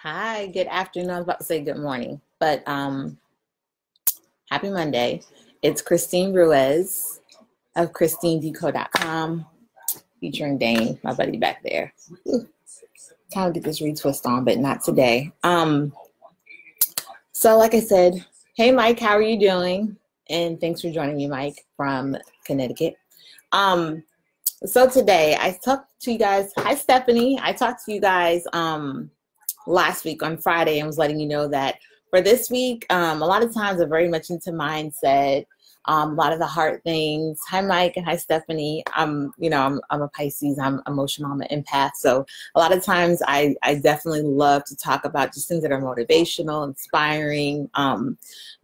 Hi, good afternoon. I was about to say good morning, but happy Monday. It's Christine Ruiz of ChristineDeco.com, featuring Dane, my buddy back there. Ooh, time to get this retwist on, but not today. So like I said, hey Mike, how are you doing? And thanks for joining me, Mike, from Connecticut. So today I talked to you guys. Hi, Stephanie. I talked to you guys last week on Friday and was letting you know that for this week, a lot of times I'm very much into mindset, a lot of the hard things. Hi, Mike, and hi, Stephanie. I'm a Pisces. I'm emotional. I'm an empath. So a lot of times I definitely love to talk about just things that are motivational, inspiring,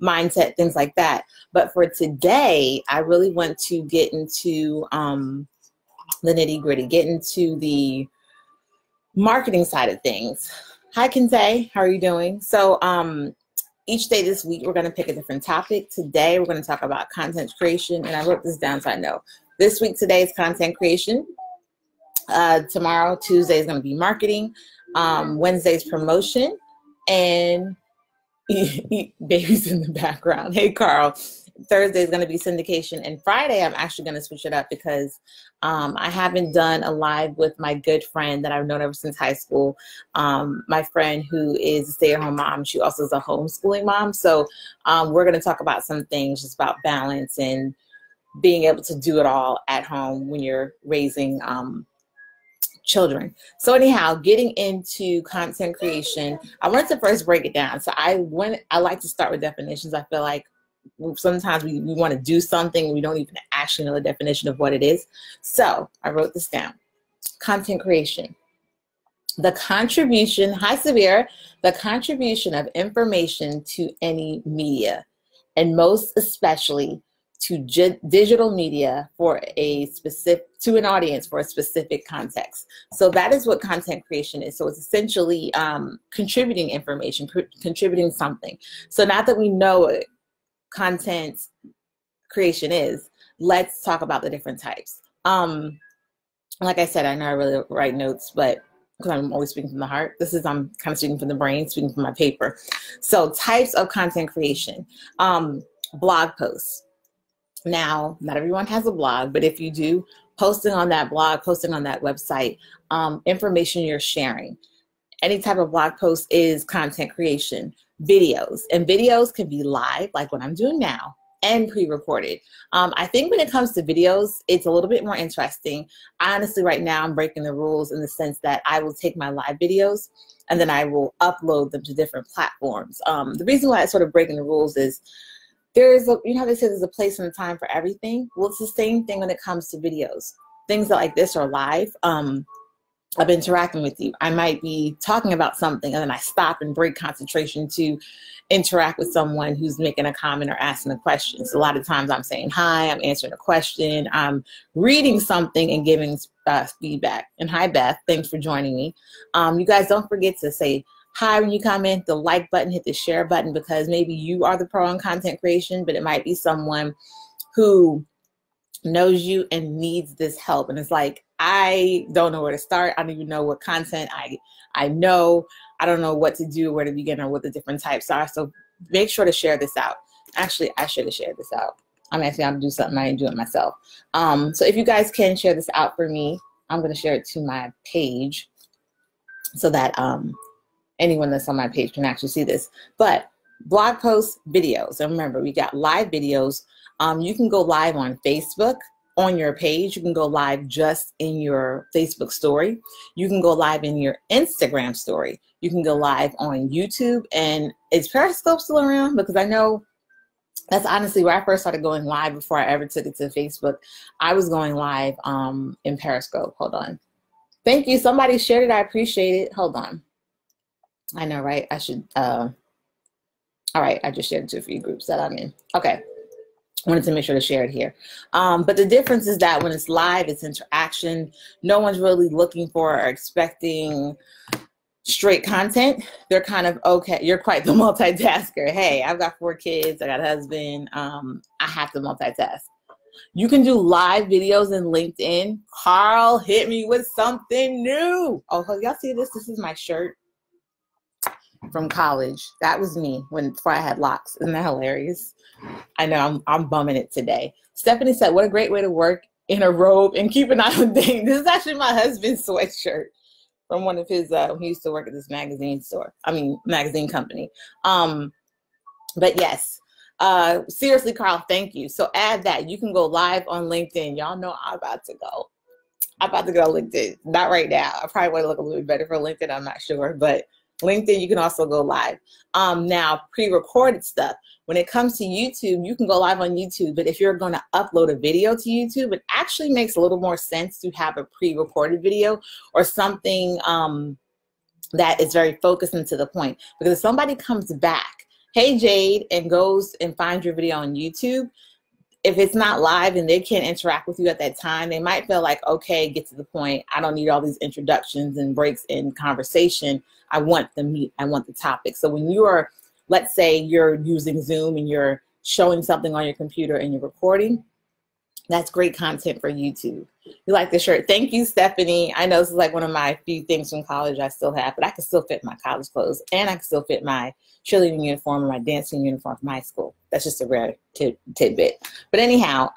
mindset, things like that. But for today, I really want to get into the nitty gritty, get into the marketing side of things. Hi, Kente. How are you doing? So each day this week, we're going to pick a different topic. Today, we're going to talk about content creation. And I wrote this down so I know. This week, today is content creation. Tomorrow, Tuesday is going to be marketing. Wednesday's promotion. And baby's in the background. Hey, Carl. Thursday is going to be syndication, and Friday I'm actually going to switch it up because I haven't done a live with my good friend that I've known ever since high school. My friend who is a stay-at-home mom. She also is a homeschooling mom. So we're going to talk about some things just about balance and being able to do it all at home when you're raising children. So anyhow, getting into content creation, I wanted to first break it down. So I like to start with definitions. I feel like sometimes we want to do something, we don't even actually know the definition of what it is. So I wrote this down. Content creation. The contribution, hi Severe, the contribution of information to any media, and most especially to digital media to an audience for a specific context. So that is what content creation is. So it's essentially contributing information, contributing something. So now that we know it, content creation is, let's talk about the different types. Like I said, I know I really write notes, but because I'm always speaking from the heart, I'm kind of speaking from the brain, speaking from my paper. So types of content creation. Blog posts. Now, not everyone has a blog, but if you do, posting on that blog, posting on that website, information you're sharing. Any type of blog post is content creation. Videos, and videos can be live, like what I'm doing now, and pre-recorded. I think when it comes to videos, it's a little bit more interesting. Honestly, right now, I'm breaking the rules in the sense that I will take my live videos and then I will upload them to different platforms. The reason why I'm sort of breaking the rules is they say there's a place and a time for everything. Well, it's the same thing when it comes to videos. Things that like this are live. I'm interacting with you. I might be talking about something and then I stop and break concentration to interact with someone who's making a comment or asking a question. So a lot of times I'm saying hi, I'm answering a question, I'm reading something and giving feedback. And hi, Beth, thanks for joining me. You guys don't forget to say hi when you comment, the like button, hit the share button, because maybe you are the pro on content creation, but it might be someone who knows you and needs this help. And it's like, I don't know where to start. I don't even know what content I know. I don't know what to do, where to begin, or what the different types are. So make sure to share this out. Actually, I should have shared this out. I'm actually going to do something. I didn't do it myself. So if you guys can share this out for me, I'm going to share it to my page so that anyone that's on my page can actually see this. But blog posts, videos. And remember, we got live videos. You can go live on Facebook on your page. You can go live just in your Facebook story. You can go live in your Instagram story. You can go live on YouTube. And is Periscope still around? Because I know that's honestly where I first started going live before I ever took it to Facebook. I was going live in Periscope. Hold on. Thank you. Somebody shared it. I appreciate it. Hold on. I know, right? I should. All right. I just shared it to a few groups that I'm in. Okay. Wanted to make sure to share it here. But the difference is that when it's live, it's interaction. No one's really looking for or expecting straight content. They're kind of, okay, you're quite the multitasker. Hey, I've got 4 kids. I got a husband. I have to multitask. You can do live videos in LinkedIn. Carl hit me with something new. Oh, y'all see this? This is my shirt. from college. That was me before I had locks. Isn't that hilarious? I know I'm bumming it today. Stephanie said, what a great way to work in a robe and keep an eye on things. This is actually my husband's sweatshirt from one of his, he used to work at this magazine company. But yes, seriously, Carl, thank you. So add that. You can go live on LinkedIn. Y'all know I'm about to go on LinkedIn. Not right now. I probably want to look a little bit better for LinkedIn. I'm not sure, but LinkedIn, you can also go live. Now, pre-recorded stuff. When it comes to YouTube, you can go live on YouTube, but if you're going to upload a video to YouTube, it actually makes a little more sense to have a pre-recorded video or something that is very focused and to the point. Because if somebody comes back, hey Jade, and goes and finds your video on YouTube, if it's not live and they can't interact with you at that time, they might feel like, okay, get to the point. I don't need all these introductions and breaks in conversation. I want the meat. I want the topic. So when you are, let's say you're using Zoom and you're showing something on your computer and you're recording, that's great content for YouTube. You like the shirt? Thank you, Stephanie. I know this is like one of my few things from college I still have, but I can still fit my college clothes and I can still fit my cheerleading uniform or my dancing uniform from high school. That's just a rare tidbit. But anyhow,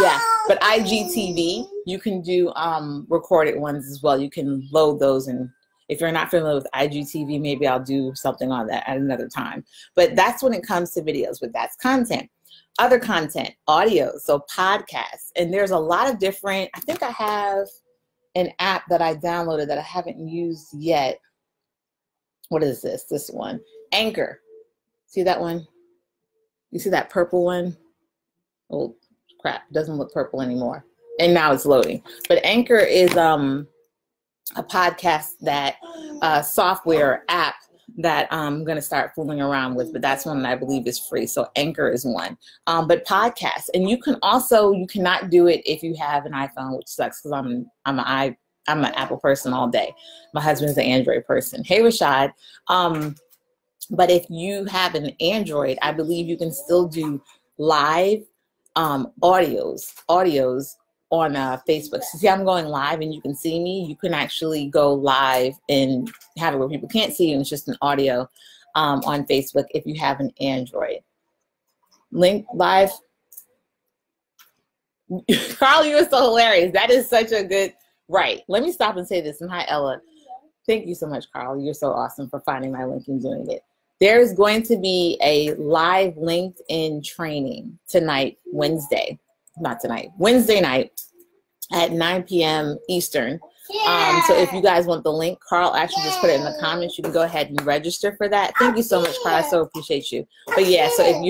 yeah, but IGTV, you can do recorded ones as well. You can load those, and if you're not familiar with IGTV, maybe I'll do something on that at another time. But that's when it comes to videos, but that's content. Other content, audio, so podcasts. And there's a lot of different, I think I have an app that I downloaded that I haven't used yet. What is this? This one, Anchor. See that one? You see that purple one? Oh crap, it doesn't look purple anymore. And now it's loading. But Anchor is a podcast that software app that I'm going to start fooling around with, but that's one that I believe is free. So Anchor is one. But podcasts, and you cannot do it if you have an iPhone, which sucks because I'm an Apple person all day. My husband's an Android person. Hey, Rashad. But if you have an Android, I believe you can still do live audios on Facebook. So see, I'm going live and you can see me. You can actually go live and have it where people can't see you. And it's just an audio on Facebook if you have an Android. Link live. Carl, you are so hilarious. That is such a good, right. Let me stop and say this. And hi, Ella. Thank you so much, Carl. You're so awesome for finding my link and doing it. There's going to be a live LinkedIn training tonight, Wednesday night at 9 p.m. Eastern. So if you guys want the link, Carl actually just put it in the comments. You can go ahead and register for that. Thank you so much, Carl. I so appreciate you. But yeah, so if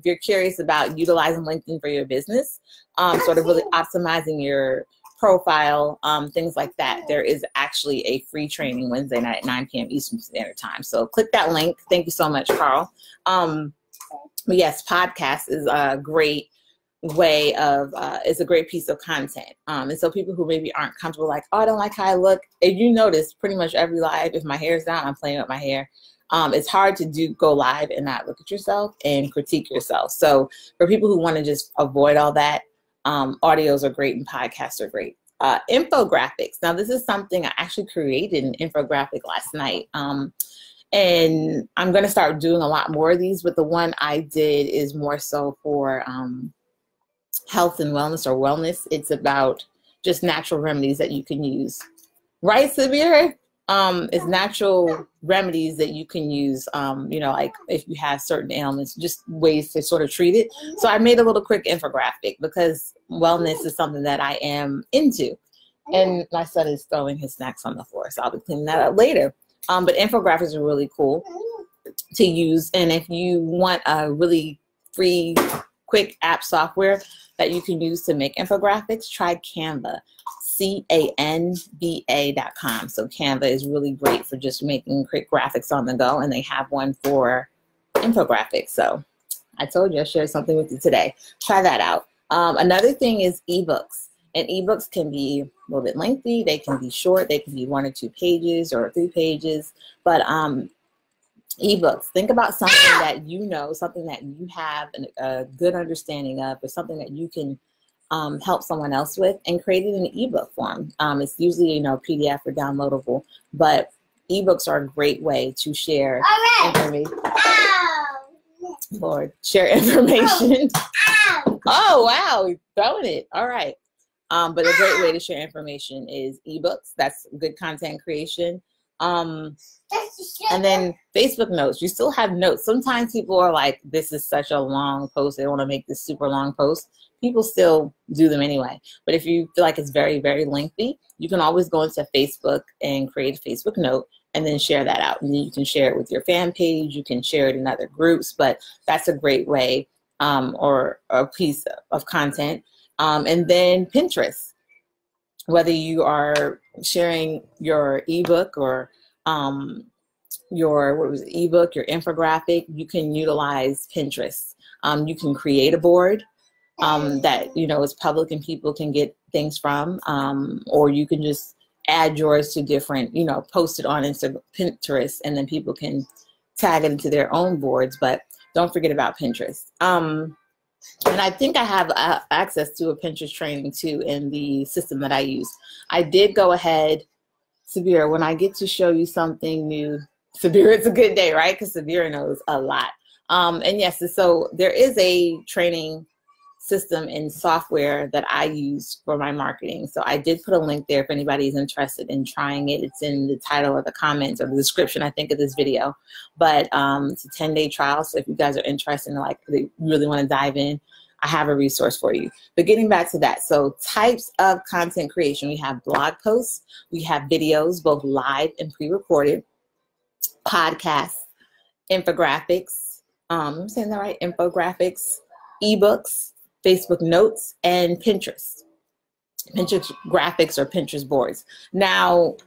you're curious about utilizing LinkedIn for your business, sort of really optimizing your profile, things like that, there is actually a free training Wednesday night at 9 p.m. Eastern Standard Time. So click that link. Thank you so much, Carl. But yes, podcast is a great way of, it's a great piece of content. And so people who maybe aren't comfortable, like, oh, I don't like how I look. If you notice, pretty much every live, if my hair's down, I'm playing with my hair. It's hard to go live and not look at yourself and critique yourself. So for people who want to just avoid all that, audios are great and podcasts are great. Infographics. Now, this is something I actually created an infographic last night. And I'm going to start doing a lot more of these, but the one I did is more so for health and wellness or wellness. It's about just natural remedies that you can use. Right, Sabir? It's natural remedies that you can use, like if you have certain ailments, just ways to sort of treat it. So I made a little quick infographic because wellness is something that I am into. And my son is throwing his snacks on the floor, so I'll be cleaning that up later. But infographics are really cool to use. And if you want a really free, quick app software that you can use to make infographics, try Canva. Canva.com. So Canva is really great for just making quick graphics on the go, and they have one for infographics. So I told you I'd share something with you today. Try that out. Another thing is ebooks. And ebooks can be a little bit lengthy. They can be short. They can be 1 or 2 pages or 3 pages. But ebooks, think about something that you know, something that you have a good understanding of, or something that you can help someone else with, and create it in an ebook form. It's usually, PDF or downloadable, but ebooks are a great way to share information. Lord, share information. Oh, wow, you're throwing it. All right. But a great way to share information is ebooks. That's good content creation. And then Facebook notes. You still have notes. Sometimes people are like, this is such a long post. They don't want to make this super long post. People still do them anyway. But if you feel like it's very, very lengthy, you can always go into Facebook and create a Facebook note and then share that out. And then you can share it with your fan page. You can share it in other groups. But that's a great way, or a piece of content. And then Pinterest. Whether you are sharing your ebook or your ebook, your infographic, you can utilize Pinterest. You can create a board that is public and people can get things from, or you can just add yours to different, post it on Pinterest, and then people can tag it into their own boards. But don't forget about Pinterest. And I think I have access to a Pinterest training too in the system that I use. I did go ahead, Sabir, when I get to show you something new, Sabir, it's a good day, right? Because Sabir knows a lot. And yes, so there is a training system and software that I use for my marketing. So I did put a link there if anybody is interested in trying it. It's in the title or the comments or the description, I think, of this video. But it's a 10-day trial. So if you guys are interested and they really want to dive in, I have a resource for you. But getting back to that, so types of content creation, we have blog posts, we have videos, both live and pre-recorded, podcasts, infographics, I'm saying that right, infographics, ebooks, Facebook notes, and Pinterest graphics or Pinterest boards. Now,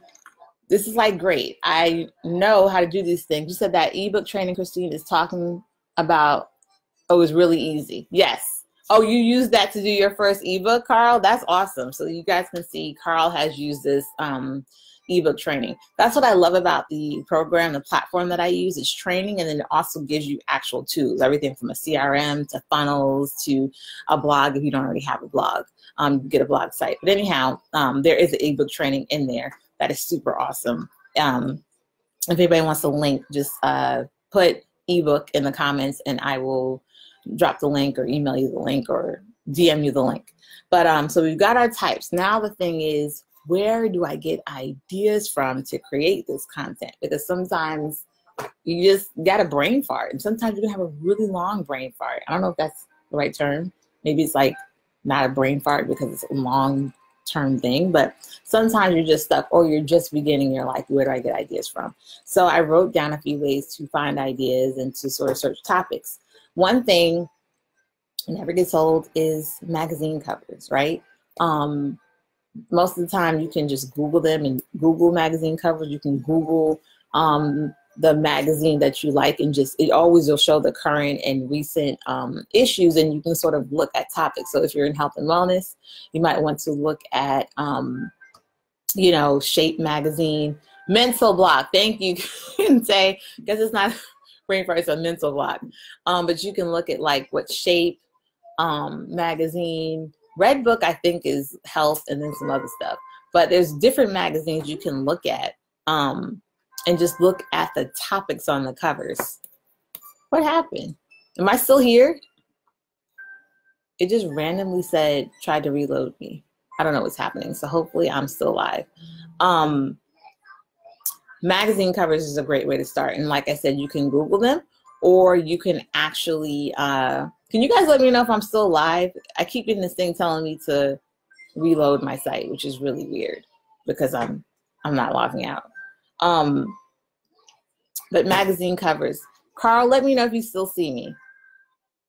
this is great. I know how to do these things. You said that ebook training Christine is talking about, oh, it's really easy. Yes. Oh, you used that to do your first ebook, Carl? That's awesome. So you guys can see Carl has used this ebook training. That's what I love about the program, the platform that I use. It's training, and then it also gives you actual tools, everything from a CRM to funnels to a blog if you don't already have a blog. Get a blog site. But anyhow, there is an ebook training in there that is super awesome. If anybody wants a link, just put ebook in the comments and I will drop the link or email you the link or DM you the link. But so we've got our types. Now the thing is, where do I get ideas from to create this content? Because sometimes you just got a brain fart, and sometimes you can have a really long brain fart. I don't know if that's the right term. Maybe it's not a brain fart because it's a long-term thing, but sometimes you're just stuck or you're just beginning. You're like, where do I get ideas from? So I wrote down a few ways to find ideas and to sort of search topics. One thing never gets old is magazine covers, right? Most of the time you can just Google them and Google magazine covers. You can Google the magazine that you like, and it always will show the current and recent issues, and you can sort of look at topics. So if you're in health and wellness, you might want to look at, Shape magazine, Mental Block. Thank you, Tay, because it's not brain fart, it's a mental block. But you can look at what Shape magazine. Redbook, I think, is health, and then some other stuff. But there's different magazines you can look at and just look at the topics on the covers. What happened? Am I still here? It just randomly tried to reload me. I don't know what's happening. So hopefully I'm still live. Magazine covers is a great way to start. And like I said, you can Google them, or you can actually, can you guys let me know if I'm still live? I keep getting this thing telling me to reload my site, which is really weird because I'm not logging out. But magazine covers. Carl, let me know if you still see me.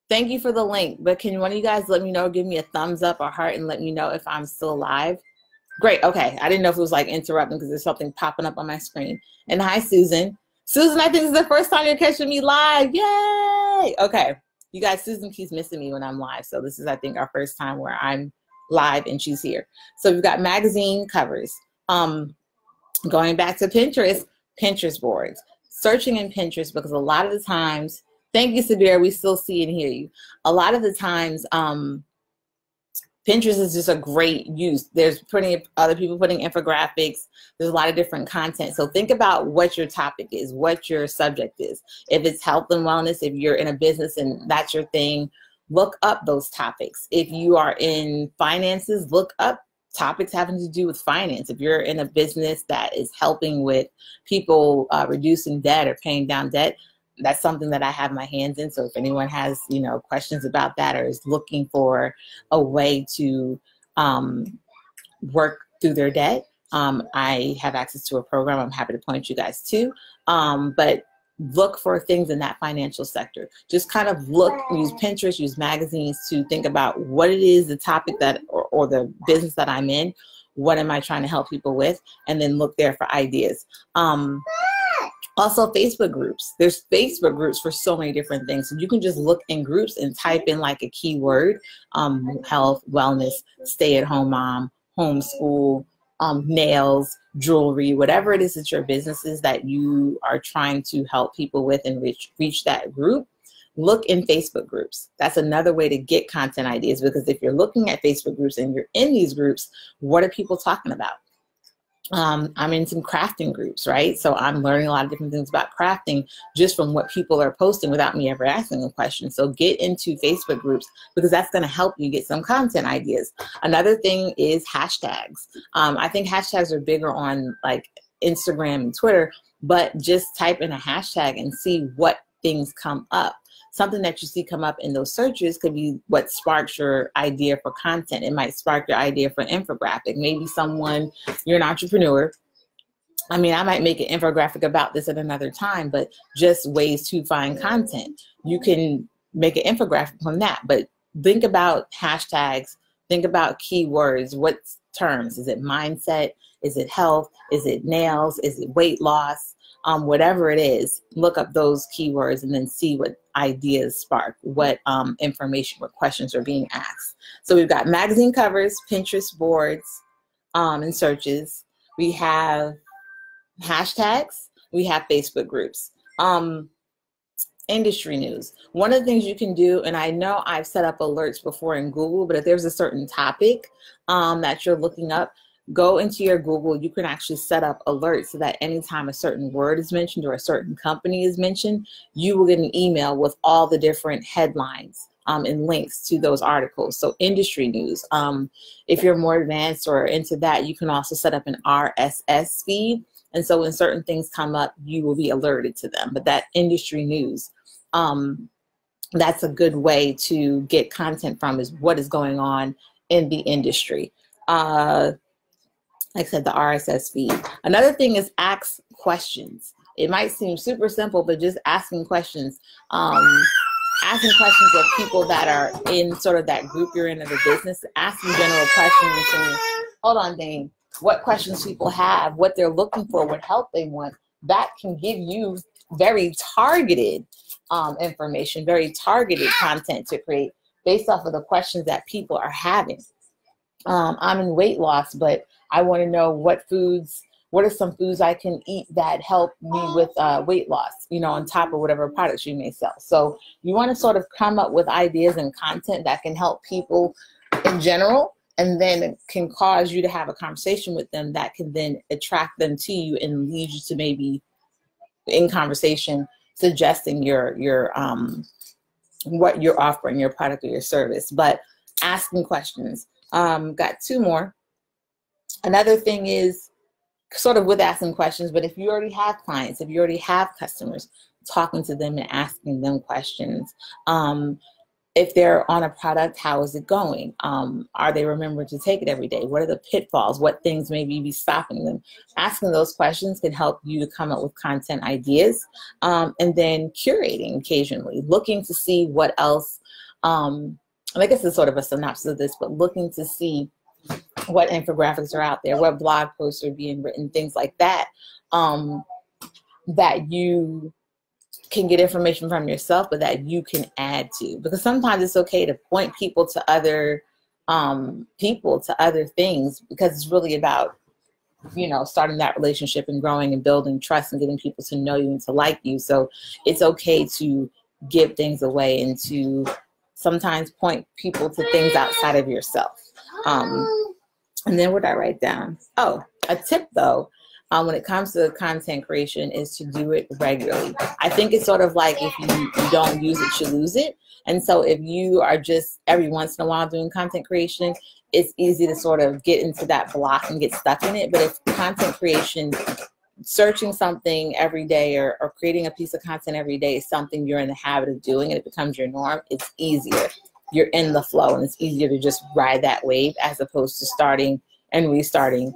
Thank you for the link, but can one of you guys let me know, give me a thumbs up or heart and let me know if I'm still live? Great, okay. I didn't know if it was interrupting because there's something popping up on my screen. And hi, Susan. Susan, I think this is the first time you're catching me live. Yay! Okay. You guys, Susan keeps missing me when I'm live. So this is, I think, our first time where I'm live and she's here. So we've got magazine covers. Going back to Pinterest, Pinterest boards. Searching in Pinterest, because a lot of the times, thank you, Sabir, we still see and hear you. A lot of the times, Pinterest is just a great use. There's plenty of other people putting infographics. There's a lot of different content. So think about what your topic is, what your subject is. If it's health and wellness, if you're in a business and that's your thing, look up those topics. If you are in finances, look up topics having to do with finance. If you're in a business that is helping with people reducing debt or paying down debt, that's something that I have my hands in. So if anyone has, questions about that or is looking for a way to work through their debt, I have access to a program I'm happy to point you guys to. But look for things in that financial sector. Just kind of look, use Pinterest, use magazines to think about what it is, the topic that, or the business that I'm in, what am I trying to help people with, and then look there for ideas. Also, Facebook groups. There's Facebook groups for so many different things. So you can just look in groups and type in like a keyword, health, wellness, stay-at-home mom, homeschool, nails, jewelry, whatever it is that your business is that you are trying to help people with and reach that group. Look in Facebook groups. That's another way to get content ideas, because if you're looking at Facebook groups and you're in these groups, what are people talking about? I'm in some crafting groups, right? So I'm learning a lot of different things about crafting just from what people are posting without me ever asking a question. So get into Facebook groups, because that's going to help you get some content ideas. Another thing is hashtags. I think hashtags are bigger on like Instagram and Twitter, but just type in a hashtag and see what things come up. Something that you see come up in those searches could be what sparks your idea for content. It might spark your idea for an infographic. Maybe you're an entrepreneur. I mean, I might make an infographic about this at another time, but just ways to find content. You can make an infographic from that, but think about hashtags, think about keywords. What terms? Is it mindset? Is it health? Is it nails? Is it weight loss? Whatever it is, look up those keywords and then see what ideas spark, what information, what questions are being asked. So we've got magazine covers, Pinterest boards, and searches. We have hashtags. We have Facebook groups. Industry news. One of the things you can do, and I know I've set up alerts before in Google, but if there's a certain topic that you're looking up, go into your Google. You can actually set up alerts so that anytime a certain word is mentioned or a certain company is mentioned, you will get an email with all the different headlines and links to those articles. So industry news. If you're more advanced or into that, you can also set up an RSS feed. And so when certain things come up, you will be alerted to them. But that industry news, that's a good way to get content from, is what is going on in the industry. Like I said, the RSS feed. Another thing is ask questions. It might seem super simple, but just asking questions. Asking questions of people that are in sort of that group you're in of the business. Asking general questions. And, hold on, Dane. What questions people have, what they're looking for, what help they want. That can give you very targeted information, very targeted content to create based off of the questions that people are having. I'm in weight loss, but I want to know what are some foods I can eat that help me with weight loss, on top of whatever products you may sell. So you want to sort of come up with ideas and content that can help people in general, and then it can cause you to have a conversation with them that can then attract them to you and lead you to maybe in conversation suggesting your what you're offering, your product or your service. But asking questions. Got two more. Another thing is sort of with asking questions, but if you already have clients, if you already have customers, talking to them and asking them questions. If they're on a product, how is it going? Are they remembering to take it every day? What are the pitfalls? What things maybe be stopping them? Asking those questions can help you to come up with content ideas, and then curating occasionally, looking to see what else, and I guess it's sort of a synopsis of this, but looking to see what infographics are out there, what blog posts are being written, things like that, that you can get information from yourself, but that you can add to. Because sometimes it's okay to point people to other things, because it's really about, starting that relationship and growing and building trust and getting people to know you and to like you. So it's okay to give things away and to sometimes point people to things outside of yourself. And then what did I write down? Oh, a tip though, when it comes to content creation is to do it regularly. I think it's sort of like if you don't use it, you lose it. And so if you are just every once in a while doing content creation, it's easy to sort of get into that block and get stuck in it. But if content creation, searching something every day or creating a piece of content every day is something you're in the habit of doing and it becomes your norm, it's easier. You're in the flow and it's easier to just ride that wave as opposed to starting and restarting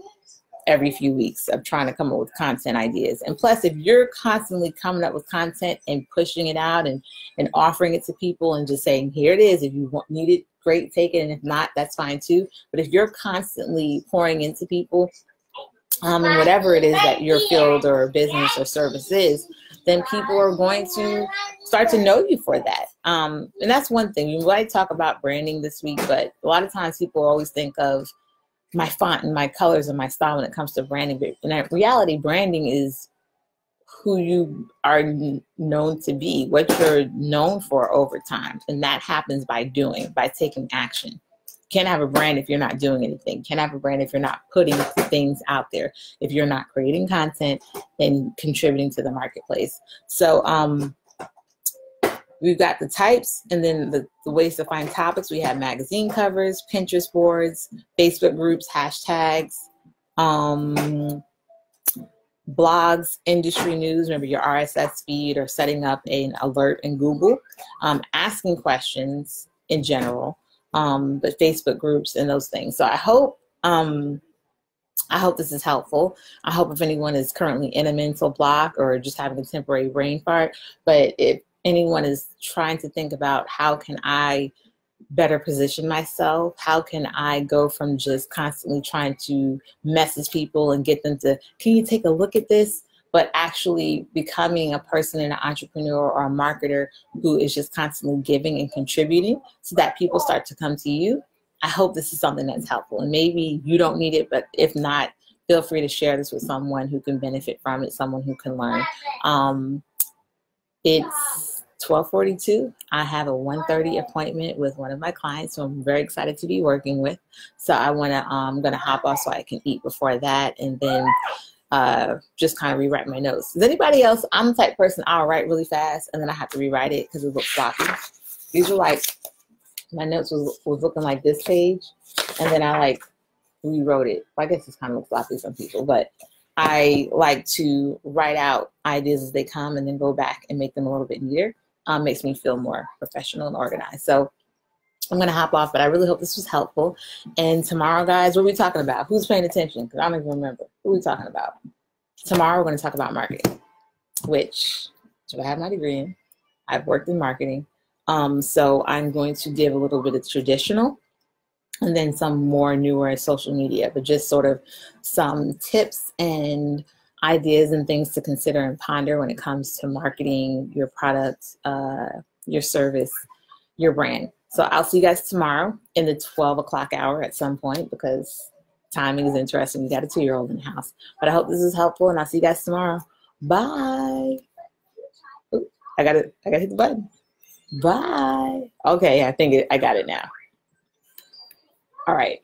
every few weeks of trying to come up with content ideas. And plus, if you're constantly coming up with content and pushing it out and offering it to people and just saying, here it is, if you need it, great, take it. And if not, that's fine too. But if you're constantly pouring into people, and whatever it is that your field or business or service is, then people are going to start to know you for that. And that's one thing. You might talk about branding this week, but a lot of times people always think of my font and my colors and my style when it comes to branding. But in reality, branding is who you are known to be, what you're known for over time. And that happens by doing, by taking action. Can't have a brand if you're not doing anything. Can't have a brand if you're not putting things out there, if you're not creating content and contributing to the marketplace. So we've got the types and then the ways to find topics. We have magazine covers, Pinterest boards, Facebook groups, hashtags, blogs, industry news, remember your RSS feed, or setting up an alert in Google, asking questions in general, but Facebook groups and those things. So I hope this is helpful. I hope if anyone is currently in a mental block or just having a temporary brain fart, but if anyone is trying to think about how can I better position myself, how can I go from just constantly trying to message people and get them to, can you take a look at this? But actually becoming a person and an entrepreneur or a marketer who is just constantly giving and contributing so that people start to come to you. I hope this is something that's helpful. And maybe you don't need it, but if not, feel free to share this with someone who can benefit from it, someone who can learn. It's 12:42. I have a 1:30 appointment with one of my clients who I'm very excited to be working with. So I'm gonna hop off so I can eat before that, and then just kind of rewrite my notes. Does anybody else? I'm the type of person, I'll write really fast and then I have to rewrite it because it looks sloppy. These are like, my notes was looking like this page, and then I like rewrote it. I guess it's kind of looks sloppy for some people, but I like to write out ideas as they come and then go back and make them a little bit neater. Makes me feel more professional and organized. So I'm going to hop off, but I really hope this was helpful. And tomorrow, guys, what are we talking about? Who's paying attention? Because I don't even remember. Who are we talking about? Tomorrow, we're going to talk about marketing, which I have my degree in. I've worked in marketing. So I'm going to give a little bit of traditional and then some more newer social media, but just sort of some tips and ideas and things to consider and ponder when it comes to marketing your product, your service, your brand. So I'll see you guys tomorrow in the 12 o'clock hour at some point because timing is interesting. We got a 2-year-old in the house. But I hope this is helpful, and I'll see you guys tomorrow. Bye. Ooh, I gotta hit the button. Bye. Okay, I think I got it now. All right.